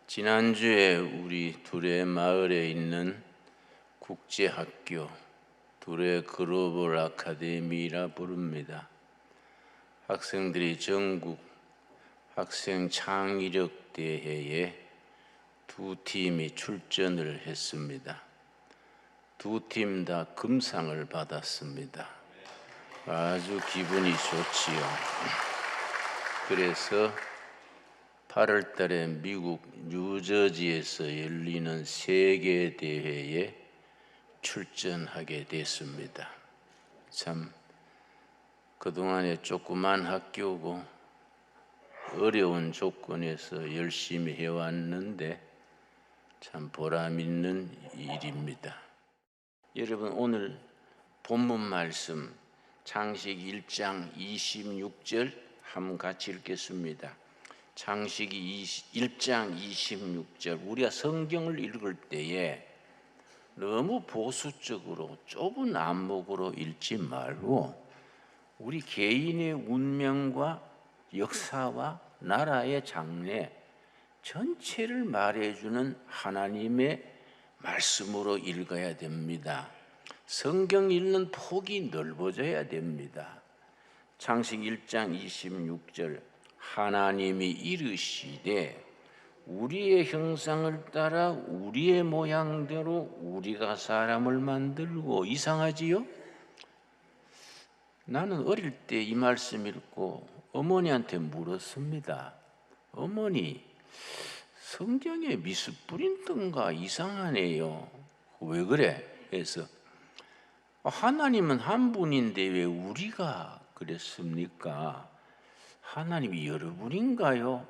지난주에 우리 두레 마을에 있는 국제학교 두레 글로벌 아카데미라 부릅니다. 학생들이 전국 학생 창의력 대회에 두 팀이 출전을 했습니다. 두 팀 다 금상을 받았습니다. 아주 기분이 좋지요. 그래서 8월 달에 미국 뉴저지에서 열리는 세계 대회에 출전하게 됐습니다. 참 그동안에 조그만 학교고 어려운 조건에서 열심히 해왔는데 참 보람 있는 일입니다. 여러분, 오늘 본문 말씀 창세기 1장 26절 한번 같이 읽겠습니다. 창세기 1장 26절. 우리가 성경을 읽을 때에 너무 보수적으로 좁은 안목으로 읽지 말고 우리 개인의 운명과 역사와 나라의 장래 전체를 말해주는 하나님의 말씀으로 읽어야 됩니다. 성경 읽는 폭이 넓어져야 됩니다. 창세기 1장 26절. 하나님이 이르시되 우리의 형상을 따라 우리의 모양대로 우리가 사람을 만들고. 이상하지요? 나는 어릴 때 이 말씀 읽고 어머니한테 물었습니다. 어머니, 성경에 미스 뿌린던가 이상하네요. 왜 그래? 해서 하나님은 한 분인데 왜 우리가 그랬습니까? 하나님이 여러분인가요?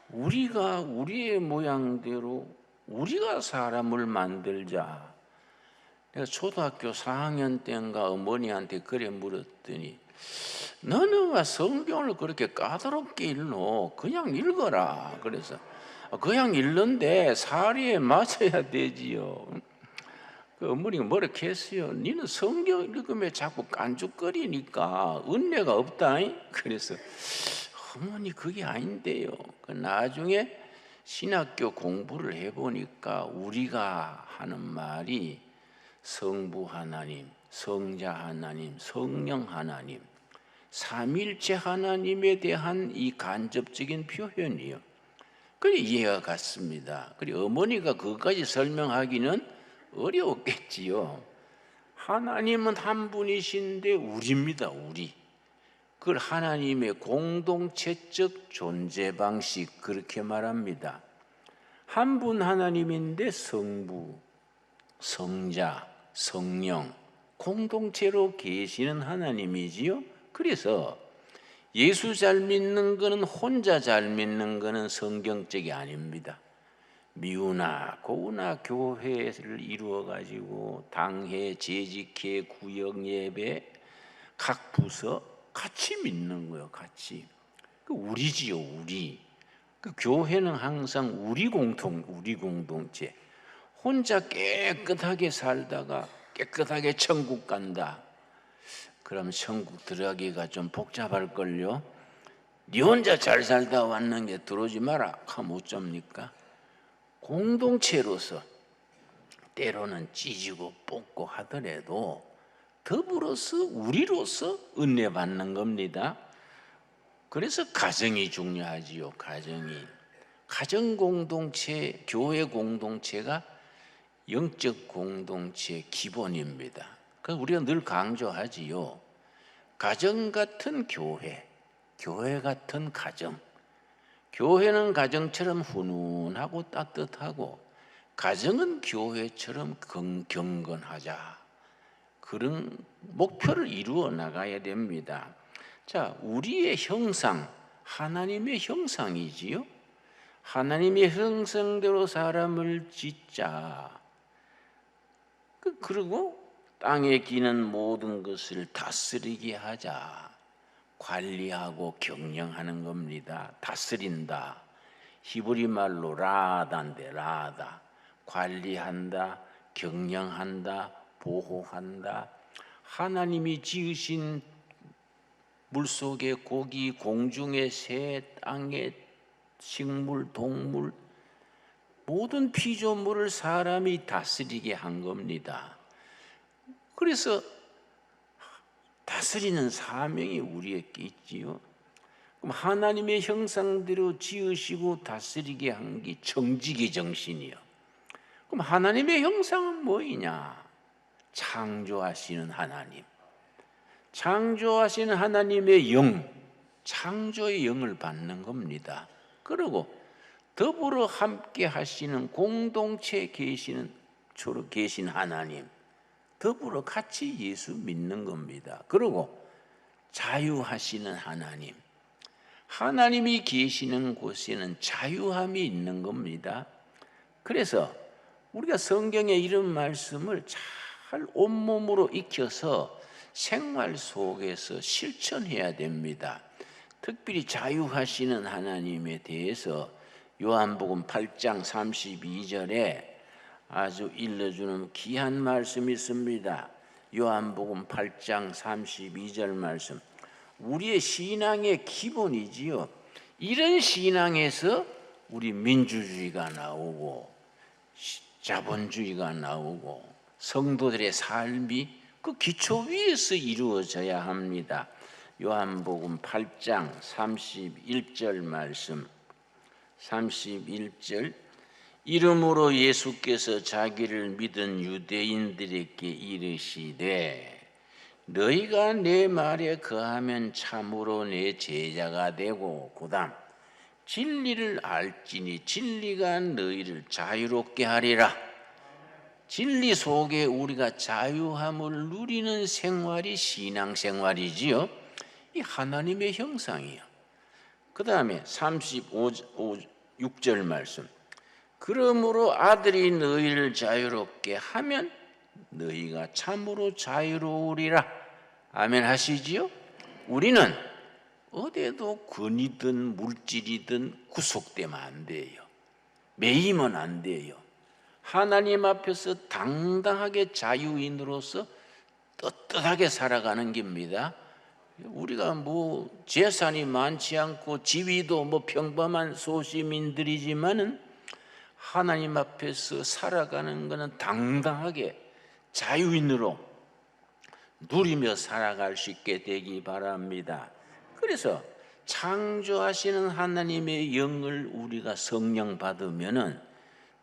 우리가 우리의 모양대로 우리가 사람을 만들자. 내가 초등학교 4학년 때인가 어머니한테 그래 물었더니 너는 왜 성경을 그렇게 까다롭게 읽노? 그냥 읽어라. 그래서 그냥 읽는데 사리에 맞춰야 되지요. 그 어머니가 뭐라고 했어요? 니는 성경 읽으면 자꾸 깐죽거리니까 은혜가 없다. 그래서 어머니 그게 아닌데요. 나중에 신학교 공부를 해보니까 우리가 하는 말이 성부 하나님, 성자 하나님, 성령 하나님, 삼일체 하나님에 대한 이 간접적인 표현이요. 그래 이해가 갔습니다. 그래 어머니가 그것까지 설명하기는 어려웠겠지요. 하나님은 한 분이신데 우리입니다. 우리. 그걸 하나님의 공동체적 존재 방식 그렇게 말합니다. 한 분 하나님인데 성부, 성자, 성령 공동체로 계시는 하나님이지요. 그래서 예수 잘 믿는 거는 혼자 잘 믿는 거는 성경적이 아닙니다. 미우나 고우나 교회를 이루어 가지고 당회, 재직회, 구역 예배 각 부서 같이 믿는 거예요. 같이. 그 우리지요, 우리. 그 교회는 항상 우리 공동체. 혼자 깨끗하게 살다가 깨끗하게 천국 간다. 그럼 천국 들어가기가 좀 복잡할걸요. 네 혼자 잘 살다 왔는데 들어오지 마라 하면 어쩝니까? 공동체로서 때로는 찢고 뽑고 하더라도 더불어서 우리로서 은혜 받는 겁니다. 그래서 가정이 중요하지요. 가정 공동체, 교회 공동체가 영적 공동체의 기본입니다. 그래서 우리가 늘 강조하지요. 가정 같은 교회, 교회 같은 가정. 교회는 가정처럼 훈훈하고 따뜻하고 가정은 교회처럼 경건하자. 그런 목표를 이루어 나가야 됩니다. 자, 우리의 형상, 하나님의 형상이지요. 하나님의 형상대로 사람을 짓자. 그리고 땅에 기는 모든 것을 다스리게 하자. 관리하고 경영하는 겁니다. 다스린다. 히브리 말로 라다인데 라다. 관리한다, 경영한다, 보호한다. 하나님이 지으신 물속의 고기, 공중의 새, 땅의 식물, 동물 모든 피조물을 사람이 다스리게 한 겁니다. 그래서 다스리는 사명이 우리에게 있지요. 그럼 하나님의 형상대로 지으시고 다스리게 한 게 정직의 정신이요. 그럼 하나님의 형상은 뭐이냐? 창조하시는 하나님, 창조하시는 하나님의 영, 창조의 영을 받는 겁니다. 그리고 더불어 함께 하시는 공동체에 계신 하나님, 더불어 같이 예수 믿는 겁니다. 그리고 자유하시는 하나님, 하나님이 계시는 곳에는 자유함이 있는 겁니다. 그래서 우리가 성경에 이런 말씀을 잘 온몸으로 익혀서 생활 속에서 실천해야 됩니다. 특별히 자유하시는 하나님에 대해서 요한복음 8장 32절에 아주 일러주는 귀한 말씀이 있습니다. 요한복음 8장 32절 말씀, 우리의 신앙의 기본이지요. 이런 신앙에서 우리 민주주의가 나오고 자본주의가 나오고 성도들의 삶이 그 기초 위에서 이루어져야 합니다. 요한복음 8장 31절 말씀, 31절, 이름으로 예수께서 자기를 믿은 유대인들에게 이르시되 너희가 내 말에 거하면 참으로 내 제자가 되고, 그다음 진리를 알지니 진리가 너희를 자유롭게 하리라. 진리 속에 우리가 자유함을 누리는 생활이 신앙생활이지요. 이 하나님의 형상이요. 그 다음에 36절 말씀, 그러므로 아들이 너희를 자유롭게 하면 너희가 참으로 자유로우리라. 아멘 하시지요? 우리는 어디에도 권이든 물질이든 구속되면 안 돼요. 매이면 안 돼요. 하나님 앞에서 당당하게 자유인으로서 떳떳하게 살아가는 겁니다. 우리가 뭐 재산이 많지 않고 지위도 뭐 평범한 소시민들이지만은 하나님 앞에서 살아가는 것은 당당하게 자유인으로 누리며 살아갈 수 있게 되기 바랍니다. 그래서 창조하시는 하나님의 영을 우리가 성령 받으면은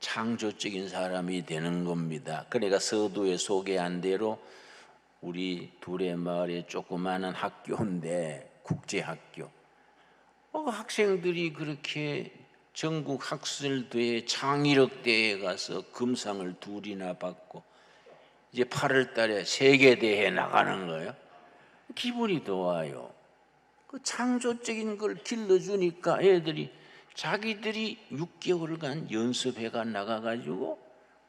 창조적인 사람이 되는 겁니다. 그러니까 서두에 소개한 대로 우리 둘의 마을에 조그마한 학교인데 국제학교, 학생들이 그렇게 전국 학술대회 창의력대회에 가서 금상을 2이나 받고 이제 8월 달에 세계대회에 나가는 거예요. 기분이 좋아요. 그 창조적인 걸 길러주니까 애들이 자기들이 6개월간 연습회가 나가가지고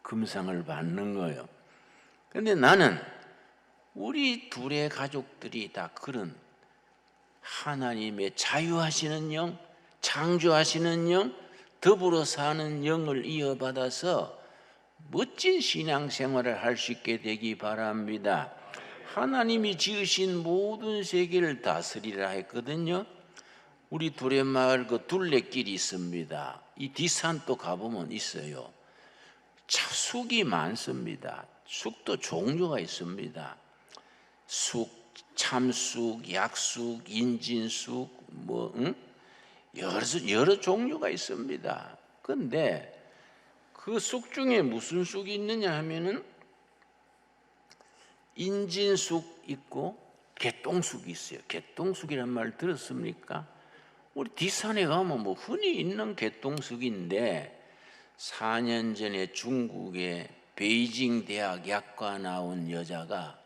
금상을 받는 거예요. 그런데 나는 우리 둘의 가족들이 다 그런 하나님의 자유하시는 영, 창조하시는 영, 더불어 사는 영을 이어받아서 멋진 신앙생활을 할 수 있게 되기 바랍니다. 하나님이 지으신 모든 세계를 다스리라 했거든요. 우리 둘의 마을 그 둘레길이 있습니다. 이 뒷산도 가보면 있어요. 쑥이 많습니다. 쑥도 종류가 있습니다. 쑥, 참쑥, 약쑥, 인진쑥, 여러 종류가 있습니다. 그런데 그 쑥 중에 무슨 쑥이 있느냐 하면은 인진쑥 있고 개똥쑥이 있어요. 개똥쑥이란 말 들었습니까? 우리 뒷산에 가면 뭐 흔히 있는 개똥쑥인데 4년 전에 중국의 베이징 대학 약과 나온 여자가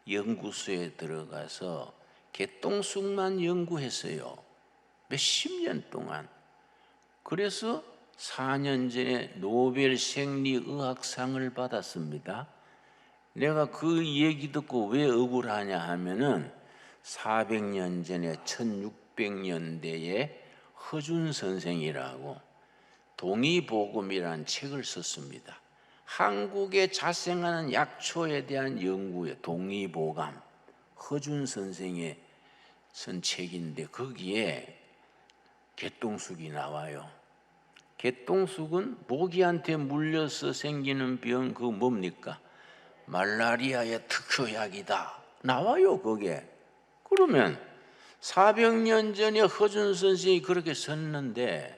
연구소에 들어가서 개똥쑥만 연구했어요. 몇십 년 동안. 그래서 4년 전에 노벨 생리의학상을 받았습니다. 내가 그 얘기 듣고 왜 억울하냐 하면은 400년 전에 1600년대에 허준 선생이라고 동의보금이라는 책을 썼습니다. 한국에 자생하는 약초에 대한 연구에 동의보감, 허준 선생의 쓴 책인데 거기에 개똥쑥이 나와요. 개똥쑥은 모기한테 물려서 생기는 병, 그거 뭡니까? 말라리아의 특효약이다. 나와요, 그게. 그러면 400년 전에 허준 선생이 그렇게 썼는데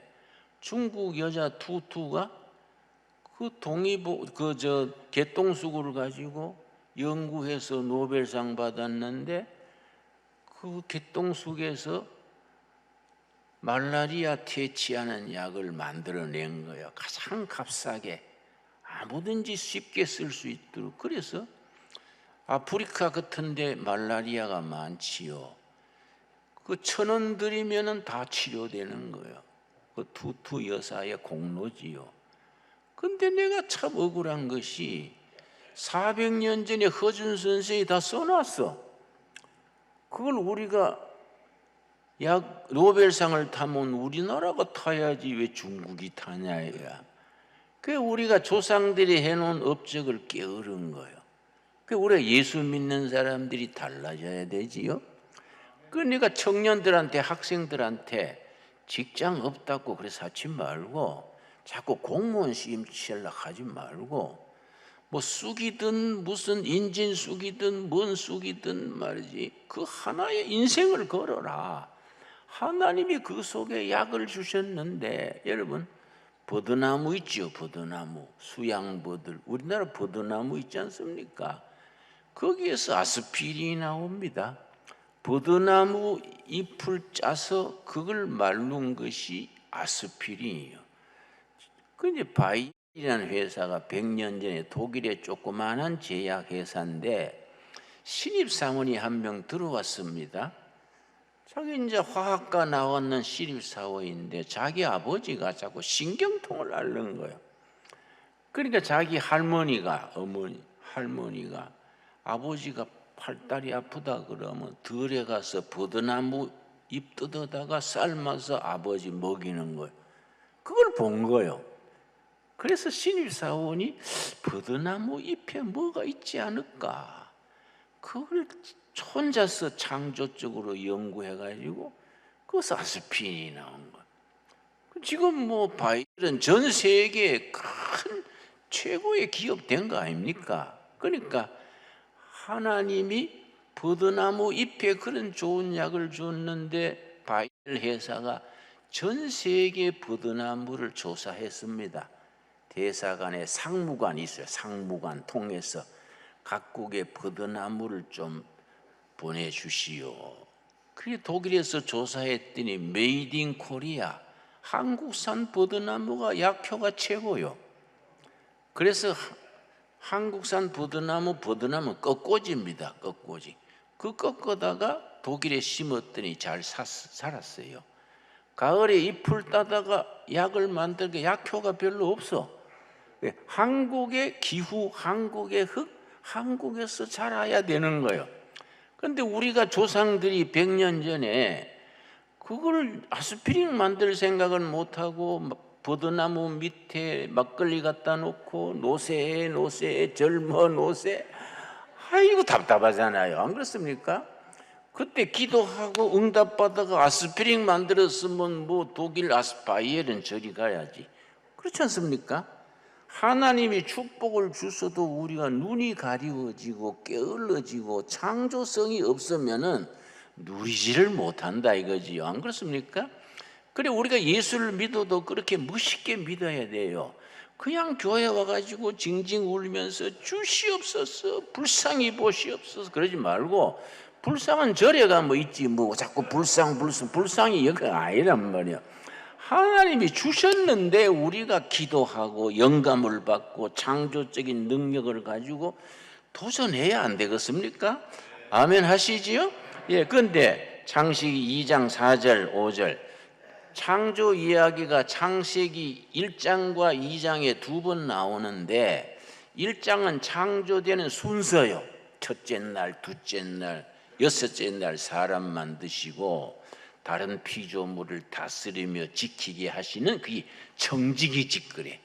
중국 여자 투투가 그 개똥쑥을 가지고 연구해서 노벨상 받았는데 그 개똥쑥에서 말라리아 퇴치하는 약을 만들어낸 거예요. 가장 값싸게 아무든지 쉽게 쓸 수 있도록. 그래서 아프리카 같은 데 말라리아가 많지요. 그 1,000원 들이면은 다 치료되는 거예요. 그 투투 여사의 공로지요. 근데 내가 참 억울한 것이 400년 전에 허준 선생이 다 써놨어. 그걸 우리가 약 노벨상을 타면 우리나라가 타야지 왜 중국이 타냐야. 그 우리가 조상들이 해놓은 업적을 게으른 거예요. 그 우리가 예수 믿는 사람들이 달라져야 되지요. 그러니까 청년들한테, 학생들한테 직장 없다고 그래서 하지 말고, 자꾸 공무원 시험 치려고 하지 말고, 뭐 쑥이든 무슨 인진 쑥이든 뭔 쑥이든 말이지, 그 하나의 인생을 걸어라. 하나님이 그 속에 약을 주셨는데, 여러분 버드나무 있죠. 버드나무, 수양버들, 우리나라 버드나무 있지 않습니까? 거기에서 아스피린이 나옵니다. 버드나무 잎을 짜서 그걸 말른 것이 아스피린이에요. 그 이제 바이라는 회사가 100년 전에 독일의 조그마한 제약 회사인데 신입사원이 한 명 들어왔습니다. 자기 이제 화학과 나왔는 신입사원인데 자기 아버지가 자꾸 신경통을 앓는 거예요. 그러니까 자기 할머니가 아버지가 팔다리 아프다 그러면 들에 가서 버드나무 잎 뜯어다가 삶아서 아버지 먹이는 거예요. 그걸 본 거예요. 그래서 신입사원이 버드나무 잎에 뭐가 있지 않을까, 그걸 혼자서 창조적으로 연구해가지고 그것서 아스피린이 나온 거예요. 지금 뭐 바이든 전 세계에 큰 최고의 기업 된 거 아닙니까? 그러니까 하나님이 버드나무 잎에 그런 좋은 약을 줬는데 바이든 회사가 전 세계 버드나무를 조사했습니다. 대사관에 상무관이 있어요. 상무관 통해서 각국의 버드나무를 좀 보내주시오. 그게 독일에서 조사했더니 메이드 인 코리아, 한국산 버드나무가 약효가 최고요. 그래서 한국산 버드나무 꺾꽂이입니다. 꺾꽂이. 그 꺾어다가 독일에 심었더니 잘 살았어요. 가을에 잎을 따다가 약을 만들게 약효가 별로 없어. 한국의 기후, 한국의 흙, 한국에서 자라야 되는 거예요. 그런데 우리가 조상들이 100년 전에 그걸 아스피린 만들 생각은 못하고 버드나무 밑에 막걸리 갖다 놓고 노세 젊어 노세, 아이고 답답하잖아요. 안 그렇습니까? 그때 기도하고 응답받아가 아스피린 만들었으면 뭐 독일 바이에른 저리 가야지. 그렇지 않습니까? 하나님이 축복을 주셔도 우리가 눈이 가리워지고 게을러지고 창조성이 없으면은 누리지를 못한다 이거지요. 안 그렇습니까? 그래 우리가 예수를 믿어도 그렇게 멋있게 믿어야 돼요. 그냥 교회 와가지고 징징 울면서 주시옵소서, 불쌍히 보시옵소서 그러지 말고, 불쌍한 절에 가면 있지 뭐 자꾸 불쌍이 여기가 아니란 말이야. 하나님이 주셨는데 우리가 기도하고 영감을 받고 창조적인 능력을 가지고 도전해야 안 되겠습니까? 아멘 하시지요? 예, 그런데 창세기 2장 4절 5절 창조 이야기가 창세기 1장과 2장에 2번 나오는데 1장은 창조되는 순서요. 첫째 날, 둘째 날, 여섯째 날 사람 만드시고 다른 피조물을 다스리며 지키게 하시는 그게 청지기 짓거래.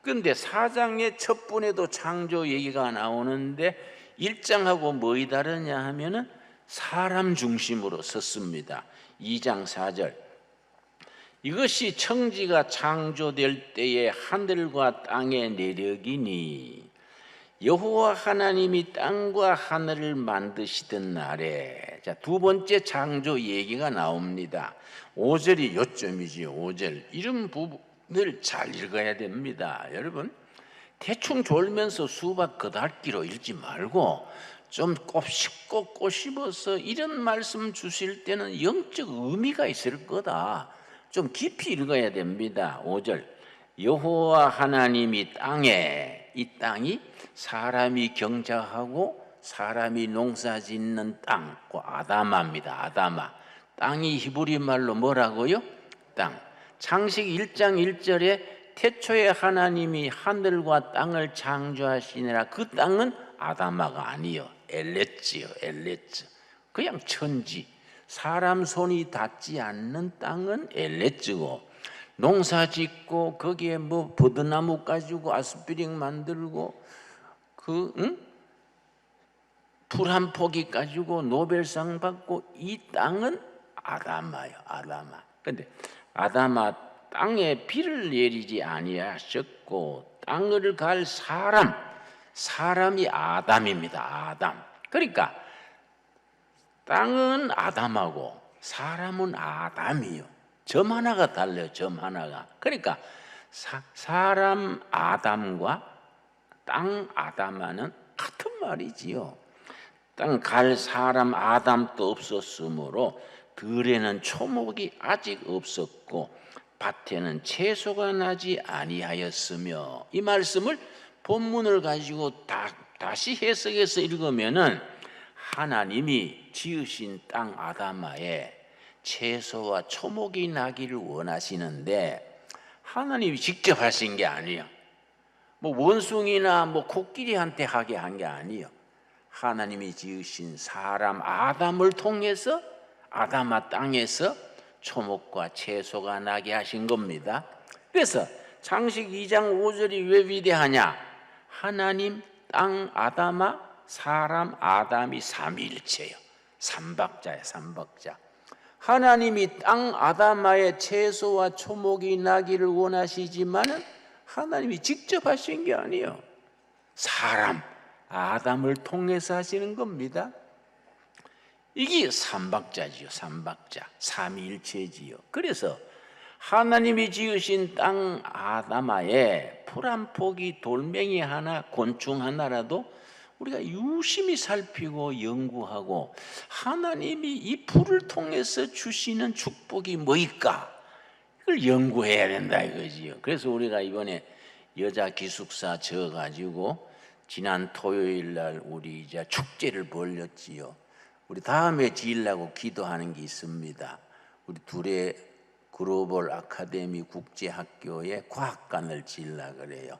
그런데 4장의 첫 분에도 창조 얘기가 나오는데 1장하고 뭐이 다르냐 하면은 사람 중심으로 섰습니다. 2장 4절 이것이 청지가 창조될 때의 하늘과 땅의 내력이니 여호와 하나님이 땅과 하늘을 만드시던 날에, 자, 두 번째 창조 얘기가 나옵니다. 5절이 요점이지요. 5절 이런 부분을 잘 읽어야 됩니다. 여러분, 대충 졸면서 수박 그달기로 읽지 말고 좀 곱씹고 꼬집어서 이런 말씀 주실 때는 영적 의미가 있을 거다, 좀 깊이 읽어야 됩니다. 5절 여호와 하나님이 땅에, 이 땅이 사람이 경작하고 사람이 농사짓는 땅, 그 아다마입니다. 아다마. 땅이 히브리 말로 뭐라고요? 땅. 창세기 1장 1절에 태초에 하나님이 하늘과 땅을 창조하시니라. 그 땅은 아다마가 아니요, 엘레츠요. 엘레츠. 그냥 천지, 사람 손이 닿지 않는 땅은 엘레츠고, 농사 짓고 거기에 뭐 버드나무 가지고 아스피린 만들고 풀 한 포기 가지고 노벨상 받고, 이 땅은 아다마요. 아다마. 근데 아다마 땅에 비를 내리지 아니하셨고 땅을 갈 사람이 아담입니다. 아담. 그러니까 땅은 아담하고 사람은 아담이요. 점 하나가 달라요. 점 하나가. 그러니까 사람 아담과 땅 아담하는 같은 말이지요. 땅 갈 사람 아담도 없었으므로 들에는 초목이 아직 없었고 밭에는 채소가 나지 아니하였으며, 이 말씀을 본문을 가지고 다시 해석해서 읽으면은 하나님이 지으신 땅 아담아에 채소와 초목이 나기를 원하시는데 하나님이 직접 하신 게 아니에요. 뭐 원숭이나 뭐 코끼리한테 하게 한 게 아니에요. 하나님이 지으신 사람 아담을 통해서 아담아 땅에서 초목과 채소가 나게 하신 겁니다. 그래서 창세기 2장 5절이 왜 위대하냐? 하나님, 땅, 아담아, 사람, 아담이 삼위일체예요. 삼박자예요. 삼박자. 하나님이 땅 아담아의 채소와 초목이 나기를 원하시지만은 하나님이 직접 하신 게 아니에요. 사람 아담을 통해서 하시는 겁니다. 이게 삼박자지요. 삼박자, 삼위일체지요. 그래서 하나님이 지으신 땅 아담아에 풀 한 포기, 돌멩이 하나, 곤충 하나라도 우리가 유심히 살피고 연구하고 하나님이 이 풀을 통해서 주시는 축복이 뭐일까? 이걸 연구해야 된다 이거지요. 그래서 우리가 이번에 여자 기숙사 져가지고 지난 토요일 날 우리 이제 축제를 벌였지요. 우리 다음에 지으려고 기도하는 게 있습니다. 우리 둘의 글로벌 아카데미 국제학교에 과학관을 지으려고 그래요.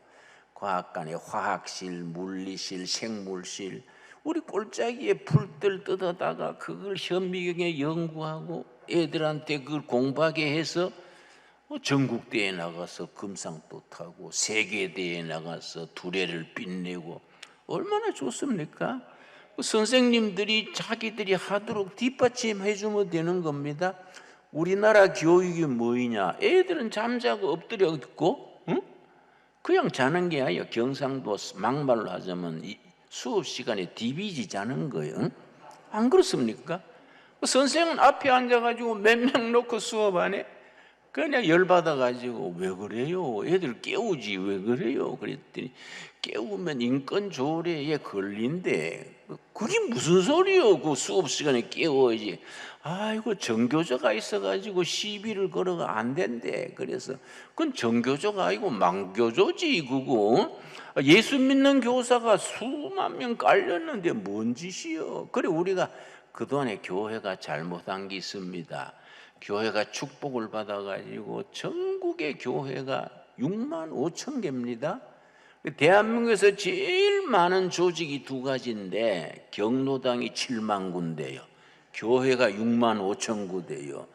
과학관에 화학실, 물리실, 생물실, 우리 꼴짜기에 풀들 뜯어다가 그걸 현미경에 연구하고 애들한테 그걸 공부하게 해서 전국대회에 나가서 금상도 타고 세계대회에 나가서 두레를 빛내고 얼마나 좋습니까? 선생님들이 자기들이 하도록 뒷받침해 주면 되는 겁니다. 우리나라 교육이 뭐이냐? 애들은 잠자고 엎드려 있고 그냥 자는 게 아니에요. 경상도 막말로 하자면 수업 시간에 DBG 자는 거예요. 안 그렇습니까? 선생은 앞에 앉아가지고 몇 명 놓고 수업 안 해? 그냥 열받아가지고 왜 그래요? 애들 깨우지 왜 그래요? 그랬더니 깨우면 인권 조례에 걸린대. 그게 무슨 소리요? 그 수업 시간에 깨워야지. 아이고 정교조가 있어가지고 시비를 걸어가 안 된대. 그래서 그건 정교조가 아니고 망교조지 그거. 예수 믿는 교사가 수만 명 깔렸는데 뭔 짓이요? 그래 우리가 그동안에 교회가 잘못한 게 있습니다. 교회가 축복을 받아가지고 전국의 교회가 6만 5천 개입니다. 대한민국에서 제일 많은 조직이 두 가지인데 경로당이 7만 군데요. 교회가 6만 5천 군데요.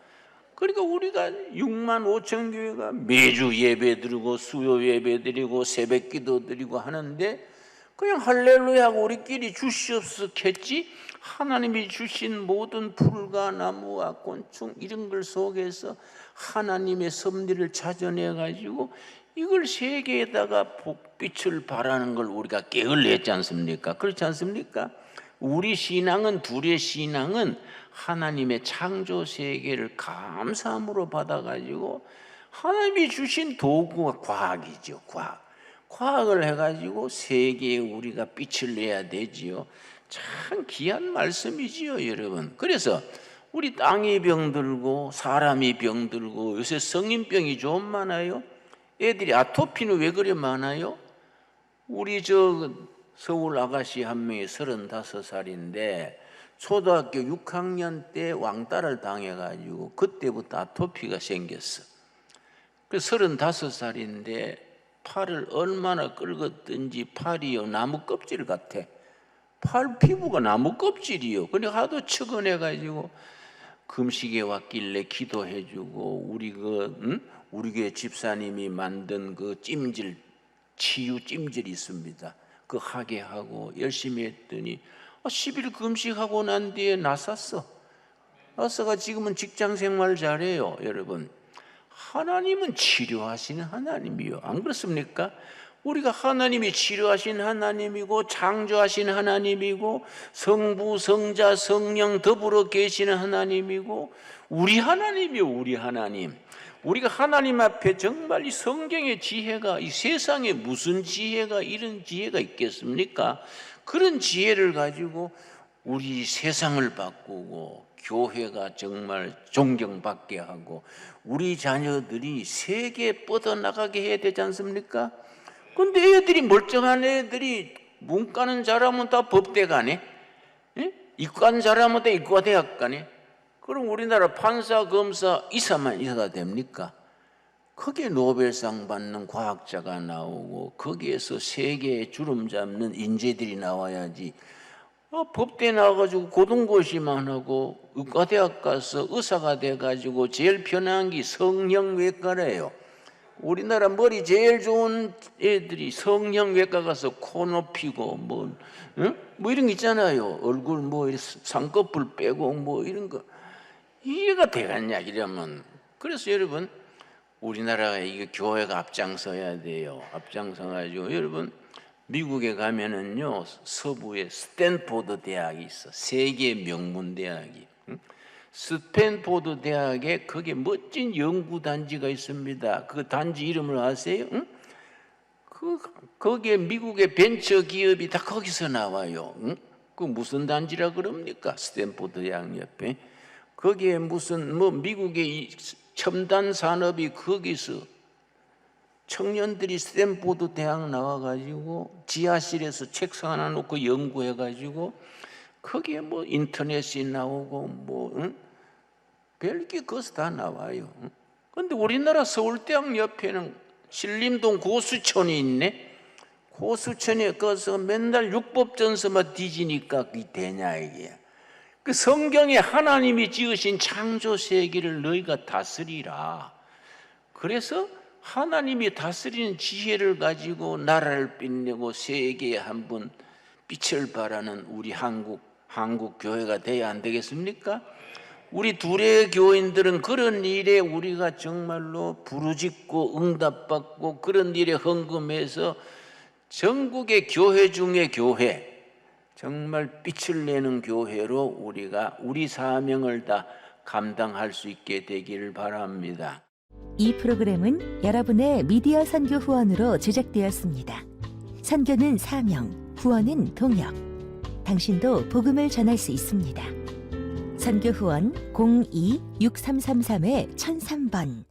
그러니까 우리가 6만 5천 교회가 매주 예배 드리고 수요 예배 드리고 새벽 기도 드리고 하는데 그냥 할렐루야 하고 우리끼리 주시옵소겠지. 하나님이 주신 모든 풀과 나무와 곤충 이런 걸 속에서 하나님의 섭리를 찾아내 가지고 이걸 세계에다가 복빛을 발하는 걸 우리가 깨달았지 않습니까? 그렇지 않습니까? 우리 신앙은, 둘의 신앙은 하나님의 창조 세계를 감사함으로 받아가지고 하나님이 주신 도구가 과학이죠. 과학을 해가지고 세계에 우리가 빛을 내야 되지요. 참 귀한 말씀이지요, 여러분. 그래서 우리 땅이 병들고 사람이 병들고 요새 성인병이 좀 많아요. 애들이 아토피는 왜 그래 많아요? 우리 서울 아가씨 한 명이 35살인데 초등학교 6학년 때 왕따를 당해가지고 그때부터 아토피가 생겼어. 그 35살인데 팔을 얼마나 긁었든지 팔이요 나무 껍질 같아. 팔 피부가 나무 껍질이요. 근데 하도 측은해가지고 금식에 왔길래 기도해주고 우리 교회 집사님이 만든 그 찜질 치유 찜질이 있습니다. 그 하게 하고 열심히 했더니 10일 금식하고 난 뒤에 나섰어. 나서가 지금은 직장 생활 잘해요. 여러분, 하나님은 치료하시는 하나님이요. 안 그렇습니까? 우리가 하나님이 치료하신 하나님이고 창조하신 하나님이고 성부, 성자, 성령 더불어 계시는 하나님이고 우리 하나님이요. 우리 하나님. 우리가 하나님 앞에 정말 이 성경의 지혜가, 이 세상에 무슨 지혜가, 이런 지혜가 있겠습니까? 그런 지혜를 가지고 우리 세상을 바꾸고 교회가 정말 존경받게 하고 우리 자녀들이 세계에 뻗어나가게 해야 되지 않습니까? 근데 애들이, 멀쩡한 애들이 문과는 잘하면 다 법대 가네, 이과는 잘하면 다 이과대학 가네. 그럼 우리나라 판사, 검사, 이사만 있어야 됩니까? 거기에 노벨상 받는 과학자가 나오고 거기에서 세계에 주름 잡는 인재들이 나와야지. 법대 나와가지고 고등고시만 하고 의과대학 가서 의사가 돼가지고 제일 편한 게 성형외과래요. 우리나라 머리 제일 좋은 애들이 성형외과 가서 코 높이고 뭐 이런 거 있잖아요. 얼굴 쌍꺼풀 빼고 이런 거. 이해가 되겠냐 이러면. 그래서 여러분, 우리나라가 이게 교회가 앞장서야 돼요. 앞장서가지고 여러분, 미국에 가면은요 서부에 스탠포드 대학이 있어. 세계 명문 대학이. 스탠포드 대학에 거기에 멋진 연구 단지가 있습니다. 그 단지 이름을 아세요? 거기에 미국의 벤처 기업이 다 거기서 나와요. 그 무슨 단지라 그럽니까? 스탠포드 대학 옆에. 거기에 무슨 미국의 이 첨단 산업이 거기서 청년들이 스탠포드 대학 나와가지고 지하실에서 책상 하나 놓고 연구해가지고 거기에 인터넷이 나오고 별게 거기서 다 나와요. 그런데 우리나라 서울대학 옆에는 신림동 고수촌이 있네. 고수촌에 가서 맨날 율법전서만 뒤지니까 그게 되냐 이게. 그 성경에 하나님이 지으신 창조 세계를 너희가 다스리라. 그래서 하나님이 다스리는 지혜를 가지고 나라를 빛내고 세계에 한번 빛을 발하는 우리 한국 교회가 돼야 안 되겠습니까? 우리 둘의 교인들은 그런 일에 우리가 정말로 부르짖고 응답받고 그런 일에 헌금해서 전국의 교회 중에 교회, 정말 빛을 내는 교회로 우리가 우리 사명을 다 감당할 수 있게 되기를 바랍니다. 이 프로그램은 여러분의 미디어 선교 후원으로 제작되었습니다. 선교는 사명, 후원은 동역. 당신도 복음을 전할 수 있습니다. 선교 후원 02-6333-1003번